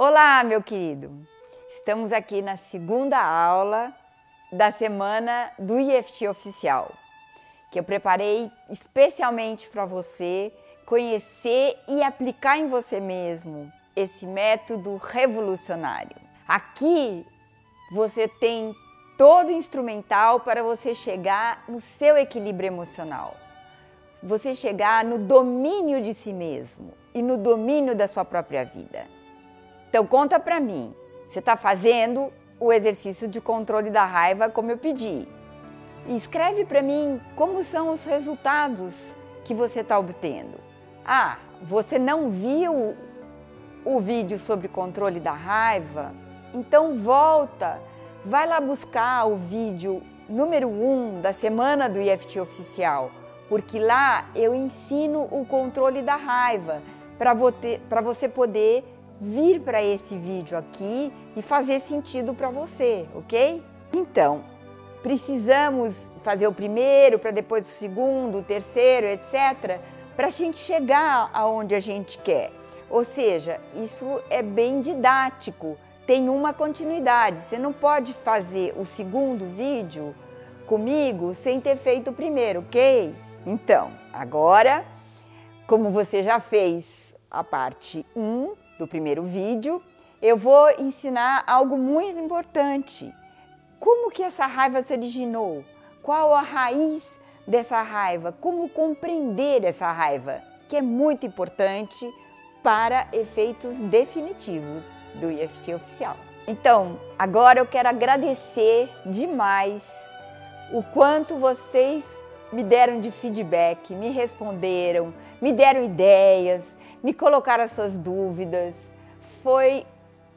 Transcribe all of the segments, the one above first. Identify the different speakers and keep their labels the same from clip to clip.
Speaker 1: Olá, meu querido! Estamos aqui na segunda aula da semana do EFT Oficial, que eu preparei especialmente para você conhecer e aplicar em você mesmo esse método revolucionário. Aqui você tem todo o instrumental para você chegar no seu equilíbrio emocional, você chegar no domínio de si mesmo e no domínio da sua própria vida. Então conta pra mim, você está fazendo o exercício de controle da raiva como eu pedi. E escreve para mim como são os resultados que você está obtendo. Ah, você não viu o vídeo sobre controle da raiva? Então volta, vai lá buscar o vídeo número 1 da semana do EFT Oficial, porque lá eu ensino o controle da raiva para você poder vir para esse vídeo aqui e fazer sentido para você, ok? Então, precisamos fazer o primeiro, para depois o segundo, o terceiro, etc., para a gente chegar aonde a gente quer. Ou seja, isso é bem didático, tem uma continuidade. Você não pode fazer o segundo vídeo comigo sem ter feito o primeiro, ok? Então, agora, como você já fez a parte 1, do primeiro vídeo, eu vou ensinar algo muito importante. Como que essa raiva se originou? Qual a raiz dessa raiva? Como compreender essa raiva? Que é muito importante para efeitos definitivos do EFT Oficial. Então, agora eu quero agradecer demais o quanto vocês me deram de feedback, me responderam, me deram ideias, me colocaram as suas dúvidas. Foi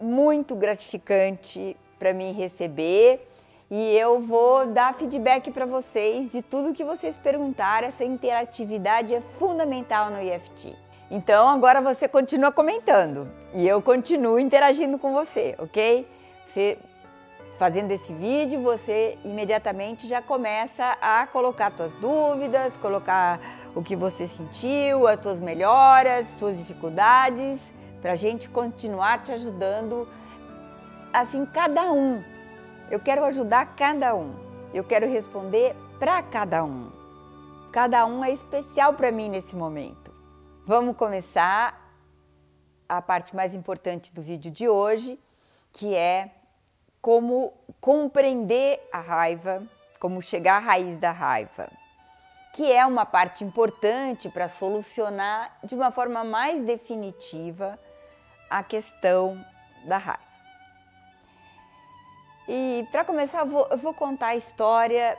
Speaker 1: muito gratificante para mim receber e eu vou dar feedback para vocês de tudo que vocês perguntaram. Essa interatividade é fundamental no EFT. Então agora você continua comentando e eu continuo interagindo com você, ok? Você fazendo esse vídeo, você imediatamente já começa a colocar suas dúvidas, colocar o que você sentiu, as suas melhoras, suas dificuldades, para a gente continuar te ajudando, assim, cada um. Eu quero ajudar cada um, eu quero responder para cada um. Cada um é especial para mim nesse momento. Vamos começar a parte mais importante do vídeo de hoje, que é como compreender a raiva, como chegar à raiz da raiva, que é uma parte importante para solucionar de uma forma mais definitiva a questão da raiva. E para começar, eu vou contar a história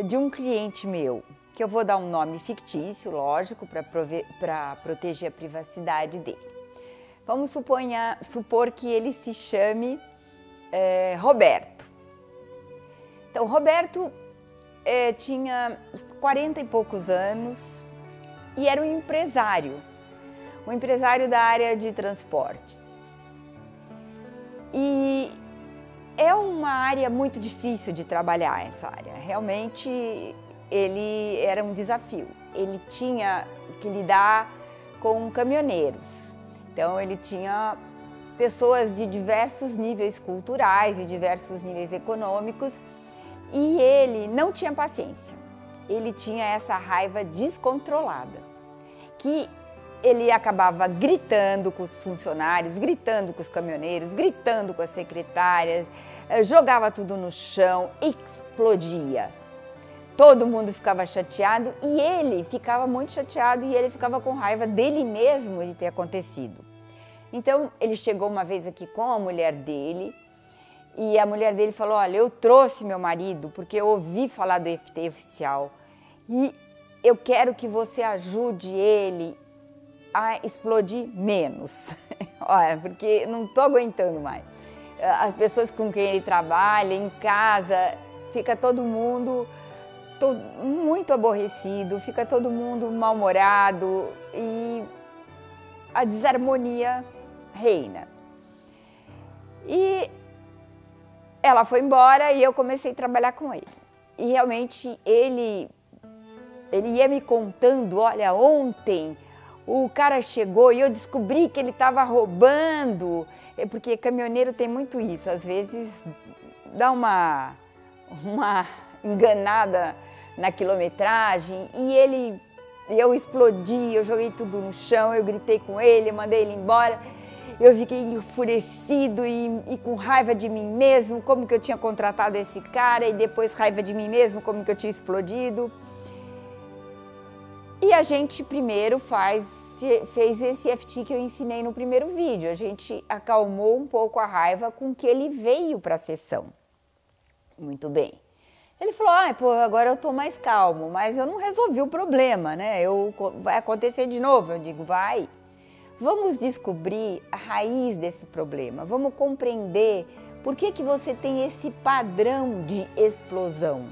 Speaker 1: de um cliente meu, que eu vou dar um nome fictício, lógico, para proteger a privacidade dele. Vamos supor que ele se chame Roberto. Então, Roberto tinha 40 e poucos anos e era um empresário da área de transportes. E é uma área muito difícil de trabalhar, essa área. Realmente, ele era um desafio. Ele tinha que lidar com caminhoneiros. Então, ele tinha pessoas de diversos níveis culturais, de diversos níveis econômicos, e ele não tinha paciência. Ele tinha essa raiva descontrolada, que ele acabava gritando com os funcionários, gritando com os caminhoneiros, gritando com as secretárias, jogava tudo no chão, explodia. Todo mundo ficava chateado e ele ficava muito chateado e ele ficava com raiva dele mesmo de ter acontecido. Então, ele chegou uma vez aqui com a mulher dele e a mulher dele falou: olha, eu trouxe meu marido porque eu ouvi falar do EFT Oficial e eu quero que você ajude ele a explodir menos. Olha, porque não estou aguentando mais. As pessoas com quem ele trabalha, em casa, fica todo mundo muito aborrecido, fica todo mundo mal-humorado e a desarmonia reina. E ela foi embora e eu comecei a trabalhar com ele. E realmente ele ia me contando: olha, ontem o cara chegou e eu descobri que ele estava roubando. Porque caminhoneiro tem muito isso, às vezes dá uma enganada na quilometragem e eu explodi, eu joguei tudo no chão, eu gritei com ele, mandei ele embora. Eu fiquei enfurecido e com raiva de mim mesmo, como que eu tinha contratado esse cara, e depois raiva de mim mesmo, como que eu tinha explodido. E a gente primeiro fez esse EFT que eu ensinei no primeiro vídeo. A gente acalmou um pouco a raiva com que ele veio para a sessão. Muito bem. Ele falou, pô, agora eu tô mais calmo, mas eu não resolvi o problema, né? Vai acontecer de novo. Eu digo, vai. Vamos descobrir a raiz desse problema. Vamos compreender por que você tem esse padrão de explosão,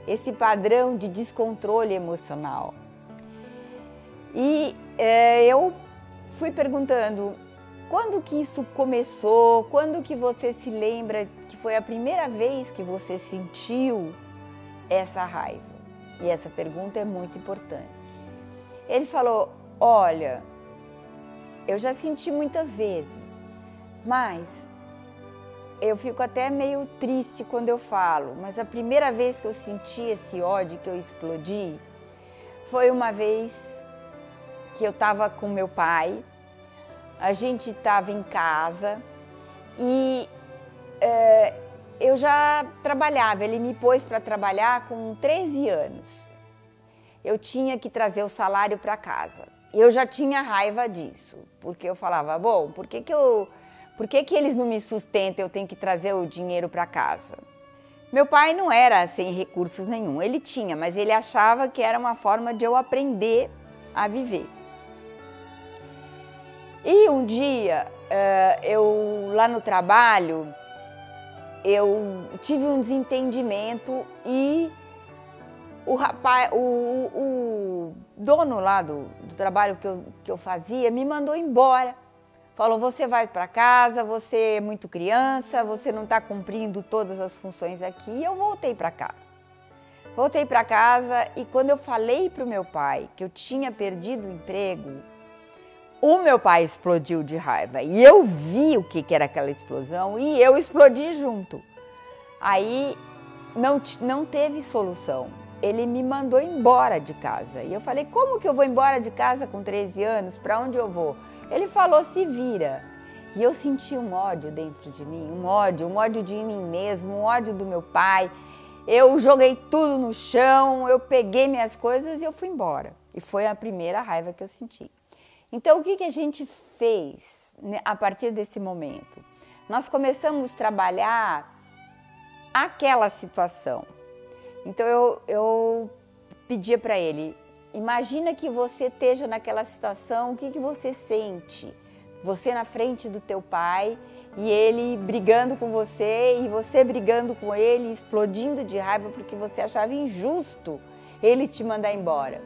Speaker 1: esse padrão de descontrole emocional. E eu fui perguntando, quando que isso começou? Quando que você se lembra que foi a primeira vez que você sentiu essa raiva? E essa pergunta é muito importante. Ele falou, olha, eu já senti muitas vezes, mas eu fico até meio triste quando eu falo, mas a primeira vez que eu senti esse ódio, que eu explodi, foi uma vez que eu estava com meu pai, a gente estava em casa e eu já trabalhava, ele me pôs para trabalhar com 13 anos. Eu tinha que trazer o salário para casa. Eu já tinha raiva disso, porque eu falava, bom, por que eles não me sustentam, eu tenho que trazer o dinheiro para casa? Meu pai não era sem recursos nenhum, ele tinha, mas ele achava que era uma forma de eu aprender a viver. E um dia, lá no trabalho, eu tive um desentendimento e o dono lá do trabalho que eu fazia me mandou embora. Falou, você vai para casa, você é muito criança, você não está cumprindo todas as funções aqui. E eu voltei para casa. Voltei para casa e quando eu falei para o meu pai que eu tinha perdido o emprego, o meu pai explodiu de raiva e eu vi o que era aquela explosão e eu explodi junto. Aí não teve solução. Ele me mandou embora de casa. E eu falei, como que eu vou embora de casa com 13 anos? Para onde eu vou? Ele falou, se vira. E eu senti um ódio dentro de mim, um ódio de mim mesmo, um ódio do meu pai. Eu joguei tudo no chão, eu peguei minhas coisas e eu fui embora. E foi a primeira raiva que eu senti. Então, o que a gente fez a partir desse momento? Nós começamos a trabalhar aquela situação. Então, eu pedia para ele, imagina que você esteja naquela situação, o que você sente? Você na frente do teu pai e ele brigando com você e você brigando com ele, explodindo de raiva porque você achava injusto ele te mandar embora.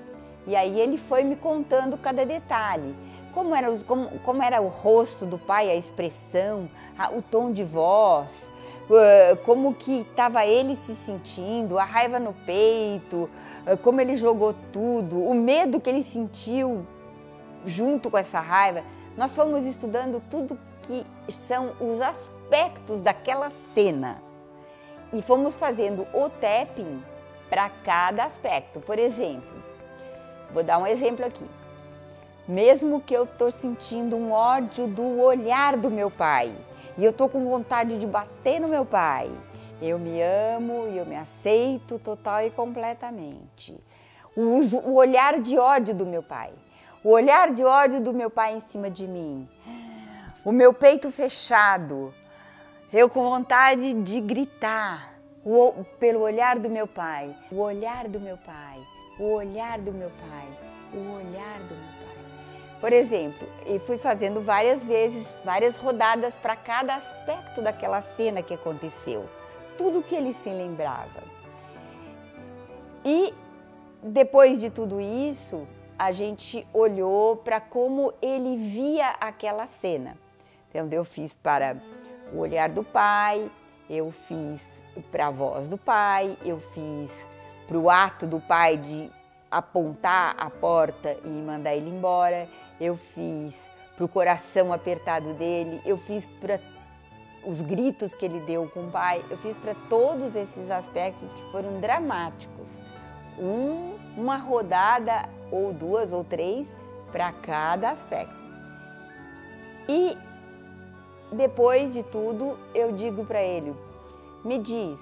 Speaker 1: E aí ele foi me contando cada detalhe, como era o rosto do pai, a expressão, o tom de voz, como que estava ele se sentindo, a raiva no peito, como ele jogou tudo, o medo que ele sentiu junto com essa raiva. Nós fomos estudando tudo que são os aspectos daquela cena e fomos fazendo o tapping para cada aspecto. Por exemplo, vou dar um exemplo aqui. Mesmo que eu estou sentindo um ódio do olhar do meu pai e eu estou com vontade de bater no meu pai, eu me amo e eu me aceito total e completamente. O olhar de ódio do meu pai, o olhar de ódio do meu pai em cima de mim, o meu peito fechado, eu com vontade de gritar pelo olhar do meu pai, o olhar do meu pai, o olhar do meu pai, o olhar do meu pai. Por exemplo, eu fui fazendo várias vezes, várias rodadas para cada aspecto daquela cena que aconteceu, tudo que ele se lembrava. E depois de tudo isso, a gente olhou para como ele via aquela cena. Então, eu fiz para o olhar do pai, eu fiz para a voz do pai, eu fiz para o ato do pai de apontar a porta e mandar ele embora, eu fiz para o coração apertado dele, eu fiz para os gritos que ele deu com o pai, eu fiz para todos esses aspectos que foram dramáticos. Uma rodada ou 2 ou 3 para cada aspecto. E depois de tudo, eu digo para ele, me diz,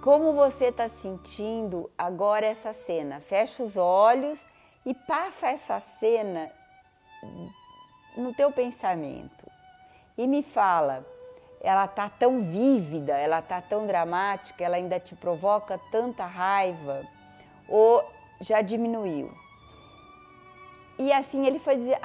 Speaker 1: como você está sentindo agora essa cena? Fecha os olhos e passa essa cena no teu pensamento. E me fala, ela está tão vívida, ela está tão dramática, ela ainda te provoca tanta raiva ou já diminuiu? E assim ele foi dizer,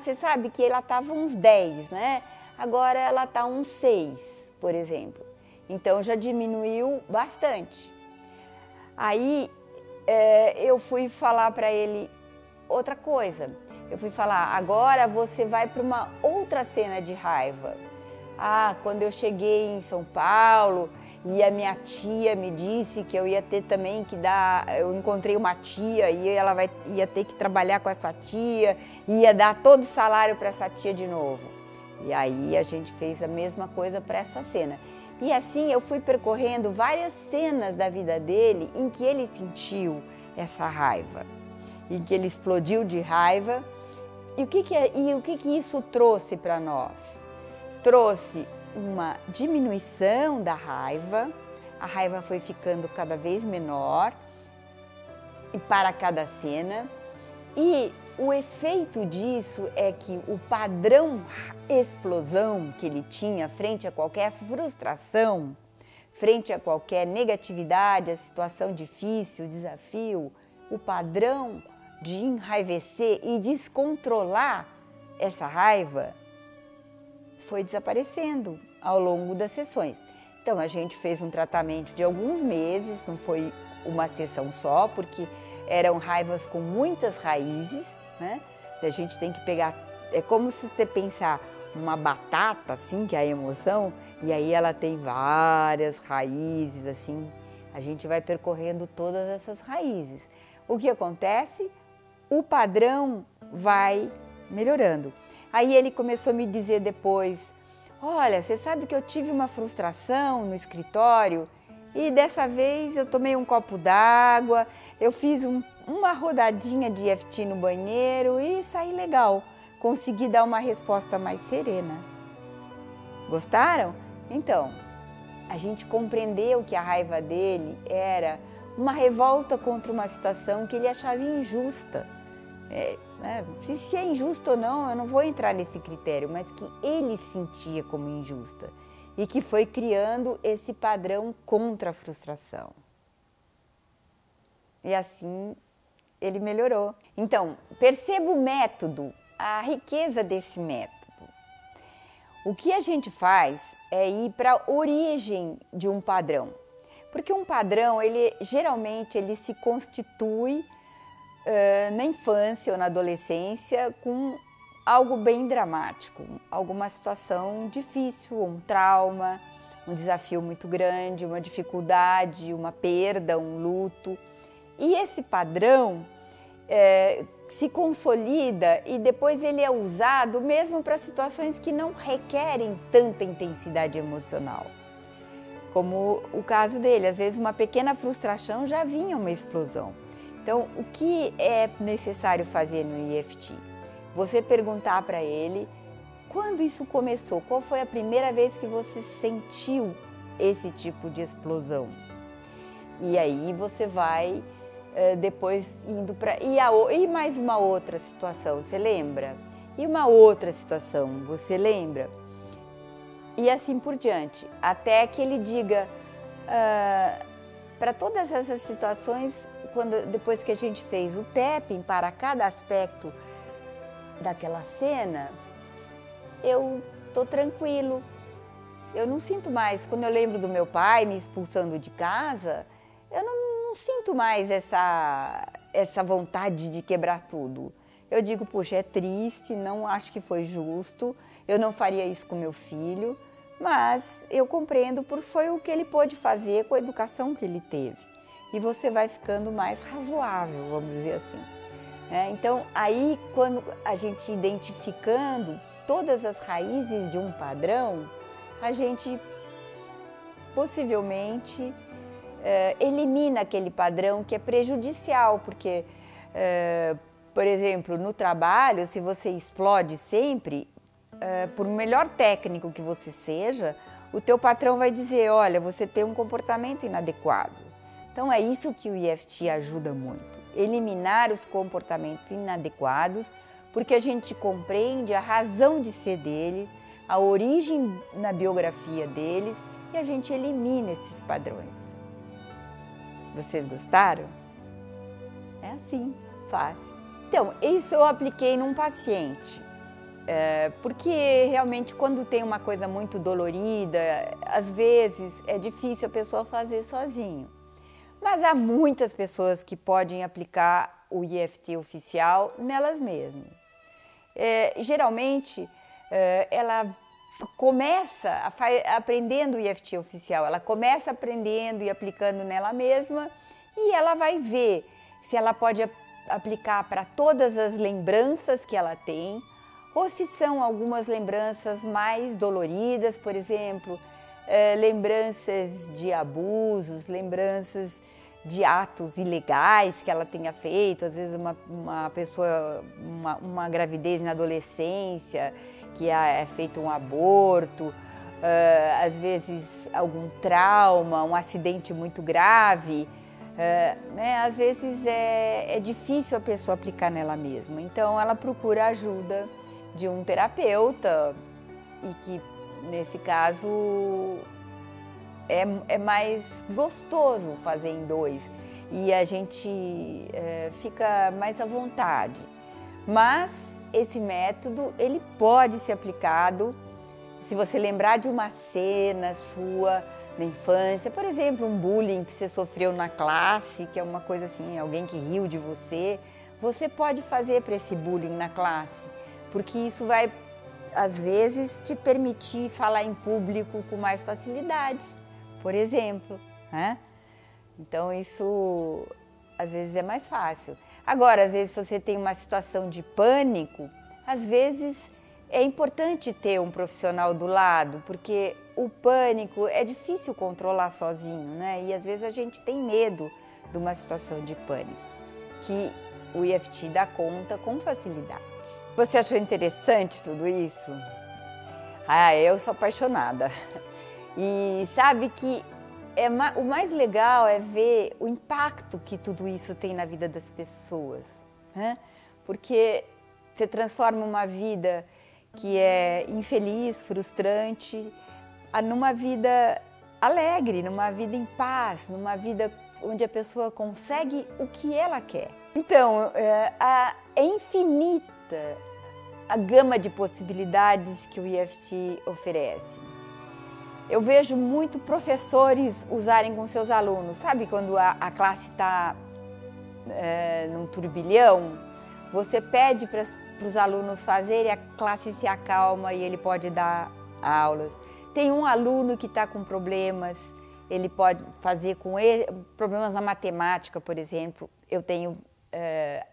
Speaker 1: você sabe que ela estava uns 10, né? Agora ela está uns 6, por exemplo. Então já diminuiu bastante. Aí eu fui falar para ele outra coisa. Eu fui falar, agora você vai para uma outra cena de raiva. Quando eu cheguei em São Paulo e a minha tia me disse que eu ia ter também que dar, eu encontrei uma tia e ela ia ter que trabalhar com essa tia, ia dar todo o salário para essa tia de novo. E aí a gente fez a mesma coisa para essa cena. E assim eu fui percorrendo várias cenas da vida dele em que ele sentiu essa raiva, em que ele explodiu de raiva. E o que isso trouxe para nós? Trouxe uma diminuição da raiva, a raiva foi ficando cada vez menor e para cada cena, e o efeito disso é que o padrão explosão que ele tinha frente a qualquer frustração, frente a qualquer negatividade, a situação difícil, desafio, o padrão de enraivecer e descontrolar essa raiva foi desaparecendo ao longo das sessões. Então a gente fez um tratamento de alguns meses, não foi uma sessão só, porque eram raivas com muitas raízes, né? A gente tem que pegar, é como se você pensar uma batata, assim, que é a emoção, e aí ela tem várias raízes, assim, a gente vai percorrendo todas essas raízes. O que acontece? O padrão vai melhorando. Aí ele começou a me dizer depois, olha, você sabe que eu tive uma frustração no escritório e dessa vez eu tomei um copo d'água, eu fiz uma rodadinha de EFT no banheiro e saí legal. Consegui dar uma resposta mais serena. Gostaram? Então, a gente compreendeu que a raiva dele era uma revolta contra uma situação que ele achava injusta. Se é injusto ou não, eu não vou entrar nesse critério, mas que ele sentia como injusta e que foi criando esse padrão contra a frustração. E assim ele melhorou. Então, perceba o método, a riqueza desse método. O que a gente faz é ir para a origem de um padrão, porque um padrão, geralmente ele se constitui na infância ou na adolescência com algo bem dramático, alguma situação difícil, um trauma, um desafio muito grande, uma dificuldade, uma perda, um luto. E esse padrão se consolida e depois ele é usado mesmo para situações que não requerem tanta intensidade emocional. Como o caso dele, às vezes uma pequena frustração já vinha uma explosão. Então, o que é necessário fazer no EFT? Você perguntar para ele quando isso começou, qual foi a primeira vez que você sentiu esse tipo de explosão? E aí você vai depois indo para... E mais uma outra situação, você lembra? E uma outra situação, você lembra? E assim por diante, até que ele diga para todas essas situações, depois que a gente fez o tapping para cada aspecto daquela cena, eu tô tranquilo. Eu não sinto mais, quando eu lembro do meu pai me expulsando de casa, eu não sinto mais essa vontade de quebrar tudo. Eu digo, puxa, é triste, não acho que foi justo, eu não faria isso com meu filho, mas eu compreendo porque foi o que ele pôde fazer com a educação que ele teve. e você vai ficando mais razoável, vamos dizer assim. Então, aí quando a gente identificando todas as raízes de um padrão, a gente possivelmente elimina aquele padrão que é prejudicial, porque, por exemplo, no trabalho, se você explode sempre, por melhor técnico que você seja, o teu patrão vai dizer, olha, você tem um comportamento inadequado. Então é isso que o EFT ajuda muito, eliminar os comportamentos inadequados, porque a gente compreende a razão de ser deles, a origem na biografia deles e a gente elimina esses padrões. Vocês gostaram? É assim, fácil. Então, isso eu apliquei num paciente, porque realmente quando tem uma coisa muito dolorida, às vezes é difícil a pessoa fazer sozinho. Mas há muitas pessoas que podem aplicar o EFT oficial nelas mesmas. Geralmente, ela começa aprendendo o EFT oficial, ela começa aprendendo e aplicando nela mesma e ela vai ver se ela pode aplicar para todas as lembranças que ela tem ou se são algumas lembranças mais doloridas, por exemplo, lembranças de abusos, lembranças de atos ilegais que ela tenha feito, às vezes uma pessoa, uma gravidez na adolescência, que é feito um aborto, às vezes algum trauma, um acidente muito grave, às vezes é difícil a pessoa aplicar nela mesma. Então ela procura a ajuda de um terapeuta e que, nesse caso, é mais gostoso fazer em dois e a gente fica mais à vontade. Mas esse método, ele pode ser aplicado se você lembrar de uma cena sua na infância, por exemplo, um bullying que você sofreu na classe, que é uma coisa assim, alguém que riu de você, você pode fazer para esse bullying na classe, porque isso vai, às vezes, te permitir falar em público com mais facilidade, por exemplo, né? Então isso às vezes é mais fácil. Agora, às vezes você tem uma situação de pânico, às vezes é importante ter um profissional do lado, porque o pânico é difícil controlar sozinho, né? E às vezes a gente tem medo de uma situação de pânico, que o EFT dá conta com facilidade. Você achou interessante tudo isso? Ah, eu sou apaixonada. E sabe que o mais legal é ver o impacto que tudo isso tem na vida das pessoas, né? Porque você transforma uma vida que é infeliz, frustrante, numa vida alegre, numa vida em paz, numa vida onde a pessoa consegue o que ela quer. Então, é infinita a gama de possibilidades que o EFT oferece. Eu vejo muito professores usarem com seus alunos. Sabe quando a classe está num turbilhão? Você pede para os alunos fazerem, a classe se acalma e ele pode dar aulas. Tem um aluno que está com problemas, ele pode fazer com ele, problemas na matemática, por exemplo. Eu tenho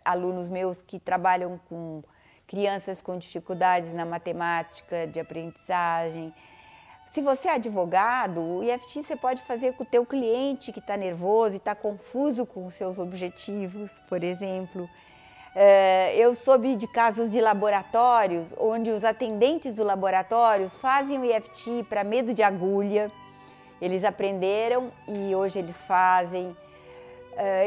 Speaker 1: alunos meus que trabalham com crianças com dificuldades na matemática, de aprendizagem. Se você é advogado, o EFT você pode fazer com o teu cliente que está nervoso e está confuso com os seus objetivos, por exemplo. Eu soube de casos de laboratórios, onde os atendentes do laboratório fazem o EFT para medo de agulha. Eles aprenderam e hoje eles fazem.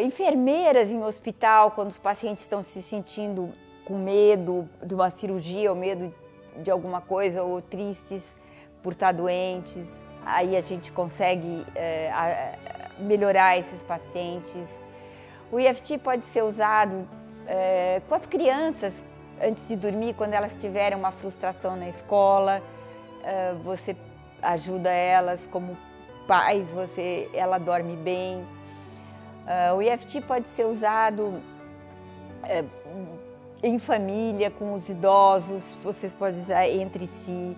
Speaker 1: Enfermeiras em hospital, quando os pacientes estão se sentindo com medo de uma cirurgia ou medo de alguma coisa ou tristes por estar doentes, aí a gente consegue melhorar esses pacientes. O EFT pode ser usado com as crianças antes de dormir, quando elas tiverem uma frustração na escola, você ajuda elas como pais, ela dorme bem. O EFT pode ser usado em família, com os idosos, vocês podem usar entre si.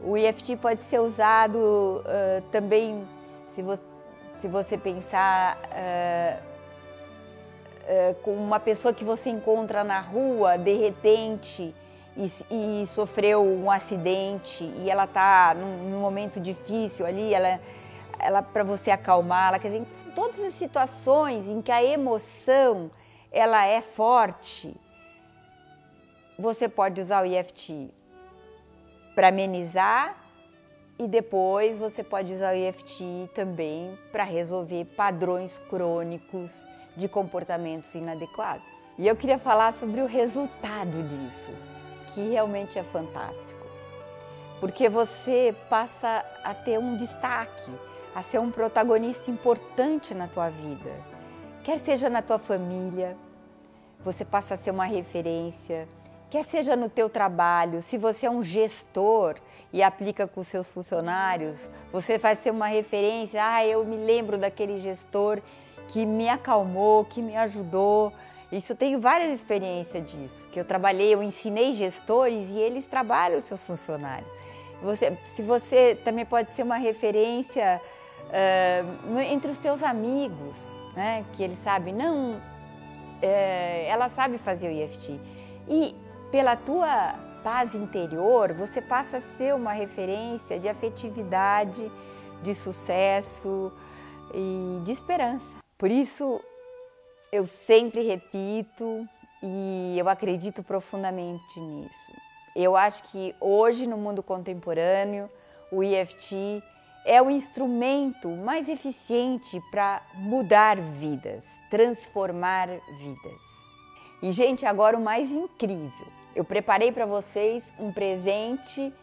Speaker 1: O EFT pode ser usado também se você pensar com uma pessoa que você encontra na rua, de repente, e sofreu um acidente, e ela está num momento difícil ali, ela para você acalmá-la, quer dizer, todas as situações em que a emoção ela é forte, você pode usar o EFT para amenizar, e depois você pode usar o EFT também para resolver padrões crônicos de comportamentos inadequados. E eu queria falar sobre o resultado disso, que realmente é fantástico. Porque você passa a ter um destaque, a ser um protagonista importante na tua vida. Quer seja na tua família, você passa a ser uma referência, quer seja no teu trabalho, se você é um gestor e aplica com os seus funcionários, você vai ser uma referência. Eu me lembro daquele gestor que me acalmou, que me ajudou. Isso, eu tenho várias experiências disso, que eu ensinei gestores e eles trabalham os seus funcionários. Se você também pode ser uma referência entre os teus amigos, né? Que eles sabem, ela sabe fazer o EFT. E pela tua paz interior, você passa a ser uma referência de afetividade, de sucesso e de esperança. Por isso, eu sempre repito e eu acredito profundamente nisso. Eu acho que hoje, no mundo contemporâneo, o EFT é o instrumento mais eficiente para mudar vidas, transformar vidas. E, gente, agora o mais incrível. Eu preparei para vocês um presente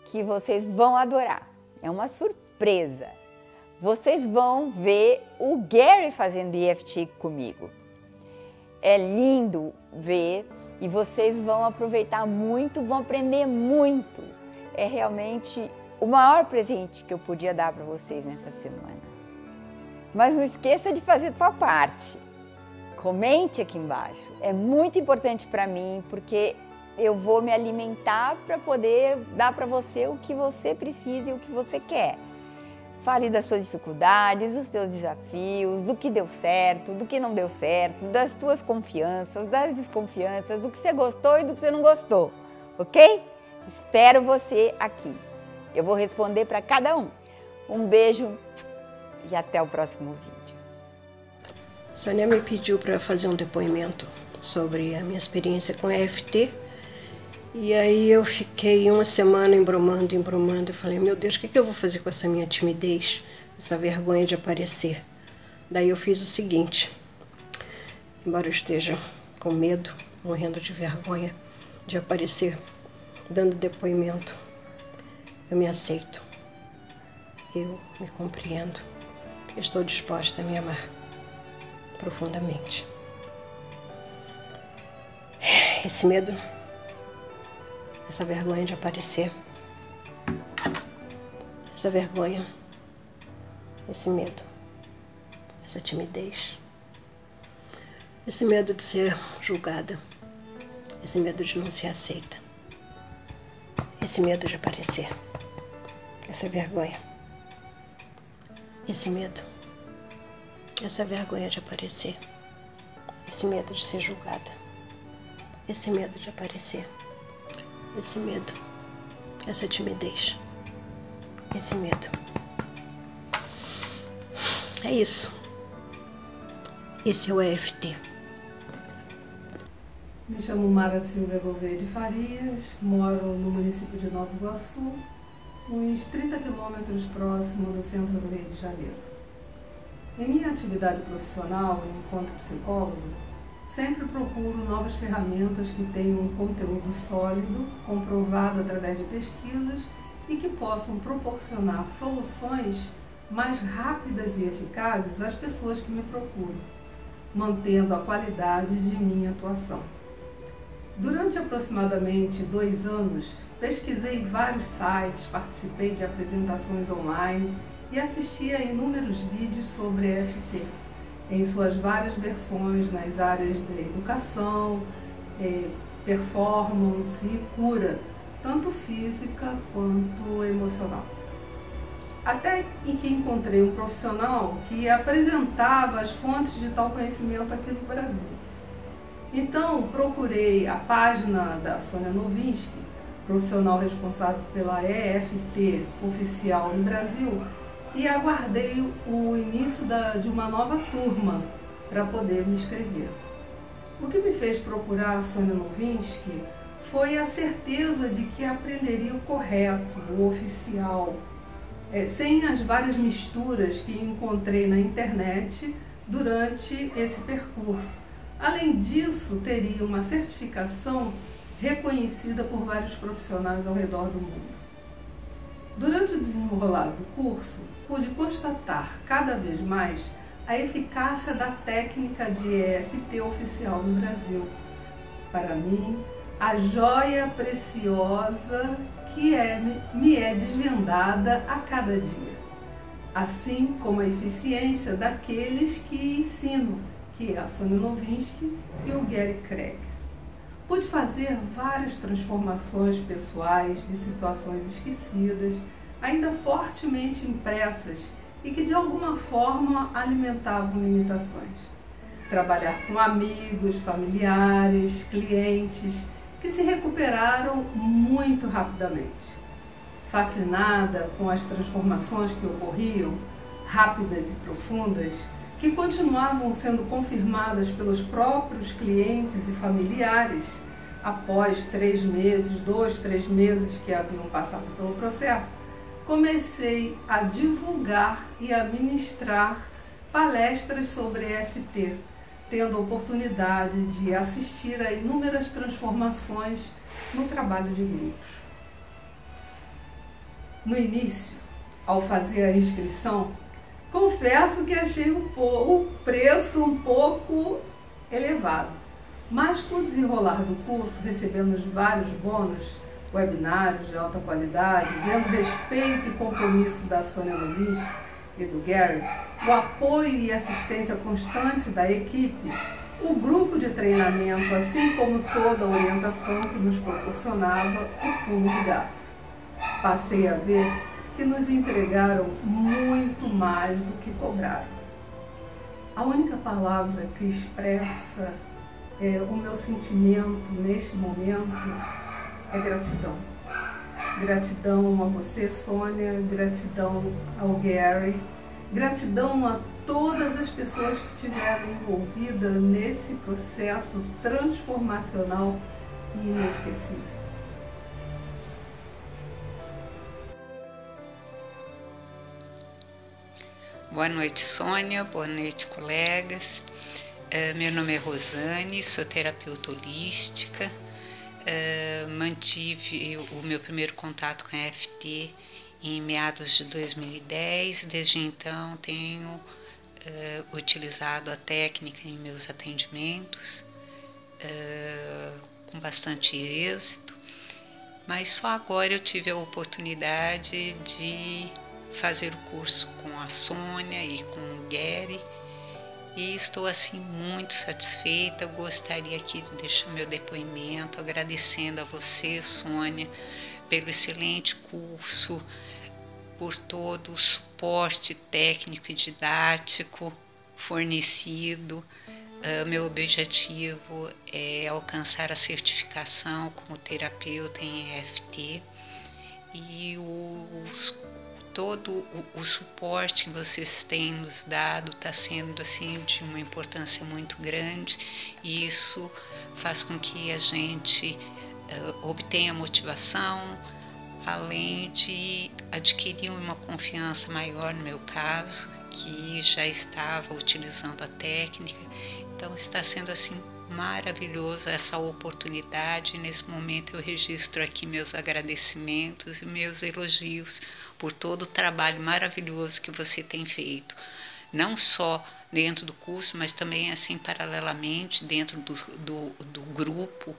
Speaker 1: que vocês vão adorar. É uma surpresa. Vocês vão ver o Gary fazendo EFT comigo. É lindo ver e vocês vão aproveitar muito, vão aprender muito. É realmente o maior presente que eu podia dar para vocês nessa semana. Mas não esqueça de fazer a sua parte. Comente aqui embaixo. É muito importante para mim, porque eu vou me alimentar para poder dar para você o que você precisa e o que você quer. Fale das suas dificuldades, dos seus desafios, do que deu certo, do que não deu certo, das tuas confianças, das desconfianças, do que você gostou e do que você não gostou, ok? Espero você aqui. Eu vou responder para cada um. Um beijo e até o próximo vídeo.
Speaker 2: Sônia me pediu para fazer um depoimento sobre a minha experiência com EFT. E aí eu fiquei uma semana embromando. Eu falei, meu Deus, o que eu vou fazer com essa minha timidez, essa vergonha de aparecer? Daí eu fiz o seguinte, embora eu esteja com medo, morrendo de vergonha de aparecer, dando depoimento, eu me aceito, eu me compreendo, estou disposta a me amar profundamente. Esse medo, essa vergonha de aparecer, essa vergonha, esse medo, essa timidez, esse medo de ser julgada, esse medo de não ser aceita, esse medo de aparecer, essa vergonha, esse medo, essa vergonha de aparecer, esse medo de ser julgada, esse medo de aparecer, esse medo, essa timidez, esse medo. É isso. Esse é o EFT.
Speaker 3: Me chamo Mara Silvia Gouveia de Farias, moro no município de Nova Iguaçu, uns 30 quilômetros próximo do centro do Rio de Janeiro. Em minha atividade profissional, enquanto psicóloga, sempre procuro novas ferramentas que tenham um conteúdo sólido, comprovado através de pesquisas e que possam proporcionar soluções mais rápidas e eficazes às pessoas que me procuram, mantendo a qualidade de minha atuação. Durante aproximadamente 2 anos, pesquisei vários sites, participei de apresentações online e assisti a inúmeros vídeos sobre EFT, em suas várias versões nas áreas de educação, performance e cura, tanto física quanto emocional. até em que encontrei um profissional que apresentava as fontes de tal conhecimento aqui no Brasil. Então, procurei a página da Sônia Nowinski, profissional responsável pela EFT oficial no Brasil, e aguardei o início de uma nova turma para poder me inscrever. O que me fez procurar a Sônia Nowinski foi a certeza de que aprenderia o correto, o oficial, sem as várias misturas que encontrei na internet durante esse percurso. Além disso, teria uma certificação reconhecida por vários profissionais ao redor do mundo. Durante o desenrolar do curso, pude constatar cada vez mais a eficácia da técnica de EFT oficial no Brasil. Para mim, a joia preciosa que me é desvendada a cada dia, assim como a eficiência daqueles que ensino, que é a Sônia Nowinski e o Gary Craig. Pude fazer várias transformações pessoais de situações esquecidas, ainda fortemente impressas e que de alguma forma alimentavam limitações. Trabalhar com amigos, familiares, clientes que se recuperaram muito rapidamente. Fascinada com as transformações que ocorriam, rápidas e profundas, que continuavam sendo confirmadas pelos próprios clientes e familiares após 3 meses, 2, 3 meses que haviam passado pelo processo, comecei a divulgar e a ministrar palestras sobre EFT, tendo a oportunidade de assistir a inúmeras transformações no trabalho de grupos. No início, ao fazer a inscrição, confesso que achei o preço um pouco elevado, mas com o desenrolar do curso, recebendo vários bônus, webinários de alta qualidade, vendo o respeito e compromisso da Sônia Nowinski e do Gary, o apoio e assistência constante da equipe, o grupo de treinamento, assim como toda a orientação que nos proporcionava o pulo do gato. Passei a ver que nos entregaram muito mais do que cobraram. A única palavra que expressa o meu sentimento neste momento é gratidão. Gratidão a você, Sônia, gratidão ao Gary, gratidão a todas as pessoas que estiveram envolvidas nesse processo transformacional e inesquecível.
Speaker 4: Boa noite, Sônia. Boa noite, colegas. Meu nome é Rosane, sou terapeuta holística. Mantive o meu primeiro contato com a EFT em meados de 2010. Desde então, tenho utilizado a técnica em meus atendimentos com bastante êxito, mas só agora eu tive a oportunidade de fazer o curso com a Sônia e com o Gary, e estou assim muito satisfeita. Gostaria aqui de deixar meu depoimento agradecendo a você, Sônia, pelo excelente curso, por todo o suporte técnico e didático fornecido. Meu objetivo é alcançar a certificação como terapeuta em EFT, e todo o suporte que vocês têm nos dado está sendo assim de uma importância muito grande, e isso faz com que a gente obtenha motivação, além de adquirir uma confiança maior no meu caso, que já estava utilizando a técnica. Então está sendo assim maravilhoso essa oportunidade. Nesse momento eu registro aqui meus agradecimentos e meus elogios por todo o trabalho maravilhoso que você tem feito, não só dentro do curso, mas também assim paralelamente dentro do grupo,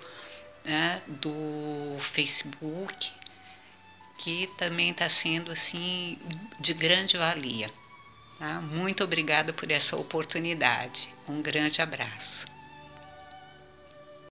Speaker 4: né, do Facebook, que também está sendo assim de grande valia. Tá? Muito obrigada por essa oportunidade. Um grande abraço.